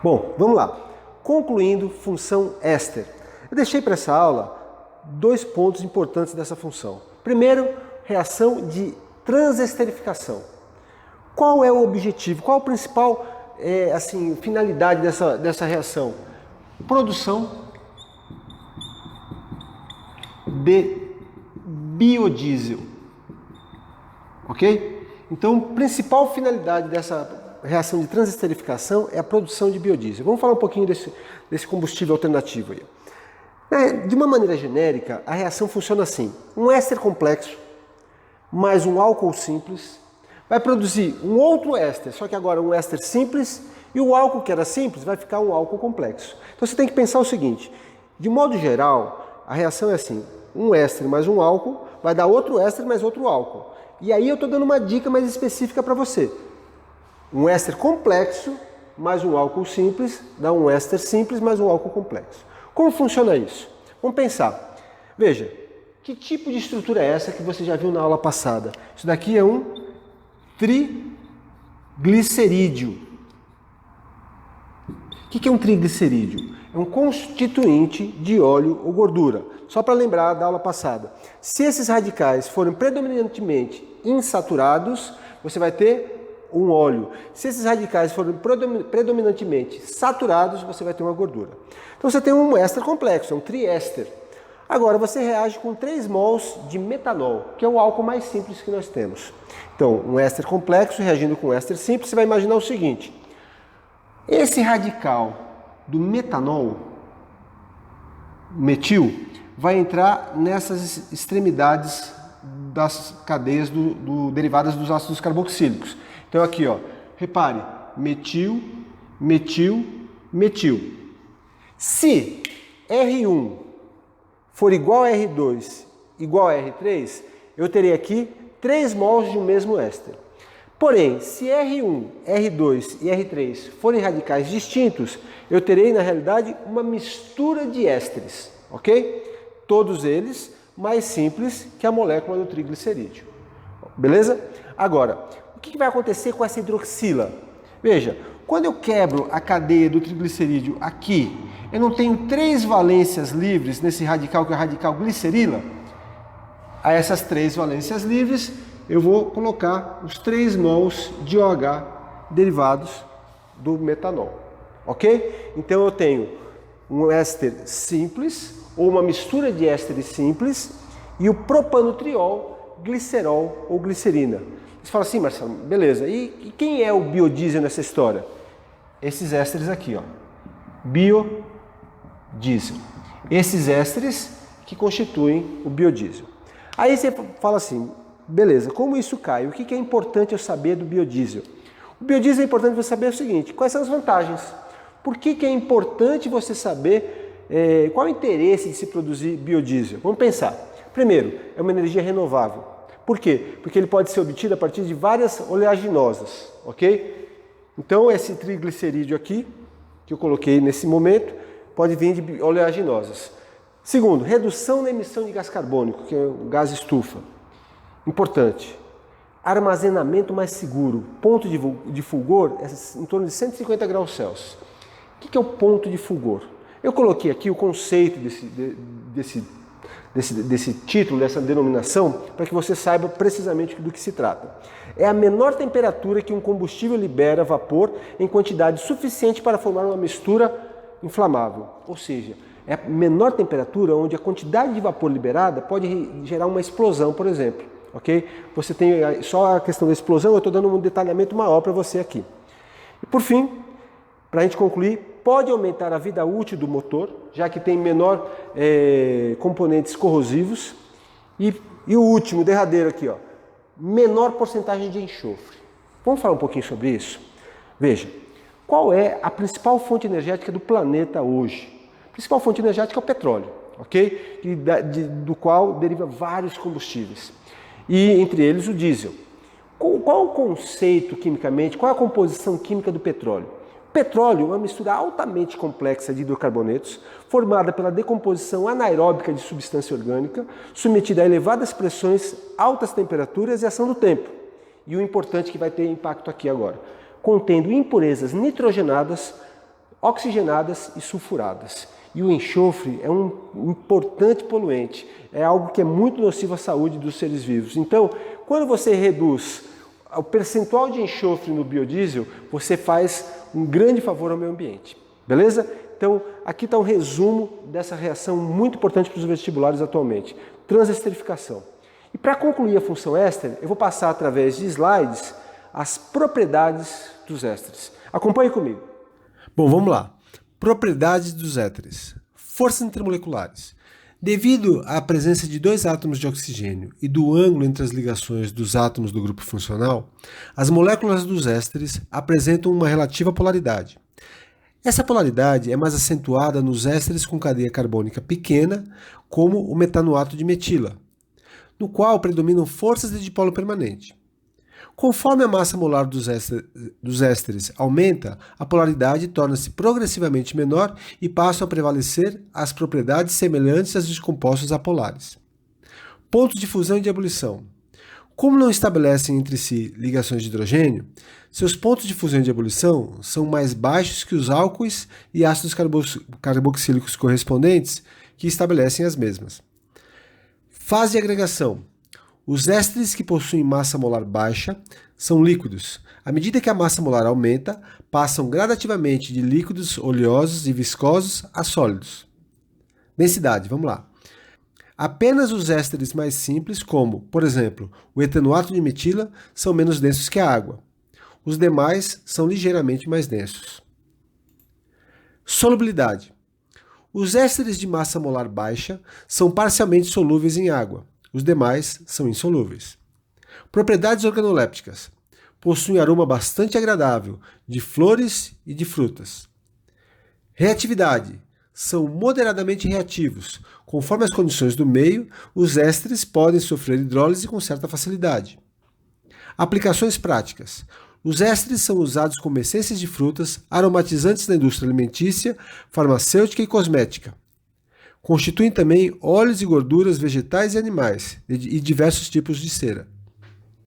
Bom, vamos lá. Concluindo função éster. Eu deixei para essa aula dois pontos importantes dessa função. Primeiro, reação de transesterificação. Qual é o objetivo? Qual a principal finalidade dessa reação? Produção de biodiesel. Ok? Então, a principal finalidade dessa reação de transesterificação é a produção de biodiesel. Vamos falar um pouquinho desse combustível alternativo aí. De uma maneira genérica, a reação funciona assim. Um éster complexo mais um álcool simples vai produzir um outro éster, só que agora um éster simples, e o álcool que era simples vai ficar um álcool complexo. Então você tem que pensar o seguinte, de modo geral, a reação é assim, um éster mais um álcool vai dar outro éster mais outro álcool. E aí eu estou dando uma dica mais específica para você. Um éster complexo mais um álcool simples dá um éster simples mais um álcool complexo. Como funciona isso? Vamos pensar. Veja, que tipo de estrutura é essa que você já viu na aula passada? Isso daqui é um triglicerídeo. O que é um triglicerídeo? É um constituinte de óleo ou gordura. Só para lembrar da aula passada. Se esses radicais forem predominantemente insaturados, você vai ter um óleo. Se esses radicais forem predominantemente saturados, você vai ter uma gordura. Então você tem um éster complexo, é um triéster. Agora você reage com 3 mols de metanol, que é o álcool mais simples que nós temos. Então, um éster complexo reagindo com um éster simples, você vai imaginar o seguinte. Esse radical do metanol, metil, vai entrar nessas extremidades das cadeias derivadas dos ácidos carboxílicos. Então aqui, ó, repare, metil, metil, metil. Se R1 for igual a R2 igual a R3, eu terei aqui 3 mols de um mesmo éster. Porém, se R1, R2 e R3 forem radicais distintos, eu terei, na realidade, uma mistura de ésteres, ok? Todos eles mais simples que a molécula do triglicerídeo. Beleza? Agora, o que vai acontecer com essa hidroxila? Veja, quando eu quebro a cadeia do triglicerídeo aqui, eu não tenho 3 valências livres nesse radical que é o radical glicerila? A essas 3 valências livres, eu vou colocar os 3 mols de OH derivados do metanol, ok? Então eu tenho um éster simples, ou uma mistura de ésteres simples, e o propanotriol, glicerol ou glicerina. Você fala assim, Marcelo, beleza, e quem é o biodiesel nessa história? Esses ésteres aqui, ó, biodiesel. Esses ésteres que constituem o biodiesel. Aí você fala assim, beleza, como isso cai? O que é importante eu saber do biodiesel? O biodiesel é importante você saber o seguinte, quais são as vantagens? Por que é importante você saber qual é o interesse de se produzir biodiesel? Vamos pensar. Primeiro, é uma energia renovável. Por quê? Porque ele pode ser obtido a partir de várias oleaginosas, ok? Então, esse triglicerídeo aqui, que eu coloquei nesse momento, pode vir de oleaginosas. Segundo, redução na emissão de gás carbônico, que é o gás estufa. Importante. Armazenamento mais seguro. Ponto de fulgor é em torno de 150 graus Celsius. O que é o ponto de fulgor? Eu coloquei aqui o conceito desse título, dessa denominação, para que você saiba precisamente do que se trata. É a menor temperatura que um combustível libera vapor em quantidade suficiente para formar uma mistura inflamável. Ou seja, é a menor temperatura onde a quantidade de vapor liberada pode gerar uma explosão, por exemplo. Ok? Você tem só a questão da explosão, eu estou dando um detalhamento maior para você aqui. E por fim, para a gente concluir, pode aumentar a vida útil do motor, já que tem menor componentes corrosivos. E o último, derradeiro aqui, ó, menor porcentagem de enxofre. Vamos falar um pouquinho sobre isso? Veja, qual é a principal fonte energética do planeta hoje? A principal fonte energética é o petróleo, ok? Do qual deriva vários combustíveis. E entre eles o diesel. Qual o conceito quimicamente, qual a composição química do petróleo? O petróleo é uma mistura altamente complexa de hidrocarbonetos, formada pela decomposição anaeróbica de substância orgânica, submetida a elevadas pressões, altas temperaturas e ação do tempo. E o importante que vai ter impacto aqui agora, contendo impurezas nitrogenadas oxigenadas e sulfuradas. E o enxofre é um importante poluente, é algo que é muito nocivo à saúde dos seres vivos. Então, quando você reduz o percentual de enxofre no biodiesel, você faz um grande favor ao meio ambiente. Beleza? Então, aqui está um resumo dessa reação muito importante para os vestibulares atualmente. Transesterificação. E para concluir a função éster, eu vou passar através de slides as propriedades dos ésteres. Acompanhe comigo. Bom, vamos lá. Propriedades dos éteres. Forças intermoleculares. Devido à presença de dois átomos de oxigênio e do ângulo entre as ligações dos átomos do grupo funcional, as moléculas dos ésteres apresentam uma relativa polaridade. Essa polaridade é mais acentuada nos ésteres com cadeia carbônica pequena, como o metanoato de metila, no qual predominam forças de dipolo permanente. Conforme a massa molar dos ésteres aumenta, a polaridade torna-se progressivamente menor e passam a prevalecer as propriedades semelhantes às dos compostos apolares. Pontos de fusão e de ebulição. Como não estabelecem entre si ligações de hidrogênio, seus pontos de fusão e de ebulição são mais baixos que os álcoois e ácidos carboxílicos correspondentes, que estabelecem as mesmas. Fase de agregação. Os ésteres que possuem massa molar baixa são líquidos. À medida que a massa molar aumenta, passam gradativamente de líquidos oleosos e viscosos a sólidos. Densidade, vamos lá. Apenas os ésteres mais simples, como, por exemplo, o etanoato de metila, são menos densos que a água. Os demais são ligeiramente mais densos. Solubilidade. Os ésteres de massa molar baixa são parcialmente solúveis em água. Os demais são insolúveis. Propriedades organolépticas. Possuem aroma bastante agradável de flores e de frutas. Reatividade. São moderadamente reativos. Conforme as condições do meio, os ésteres podem sofrer hidrólise com certa facilidade. Aplicações práticas. Os ésteres são usados como essências de frutas, aromatizantes na indústria alimentícia, farmacêutica e cosmética. Constituem também óleos e gorduras vegetais e animais e diversos tipos de cera.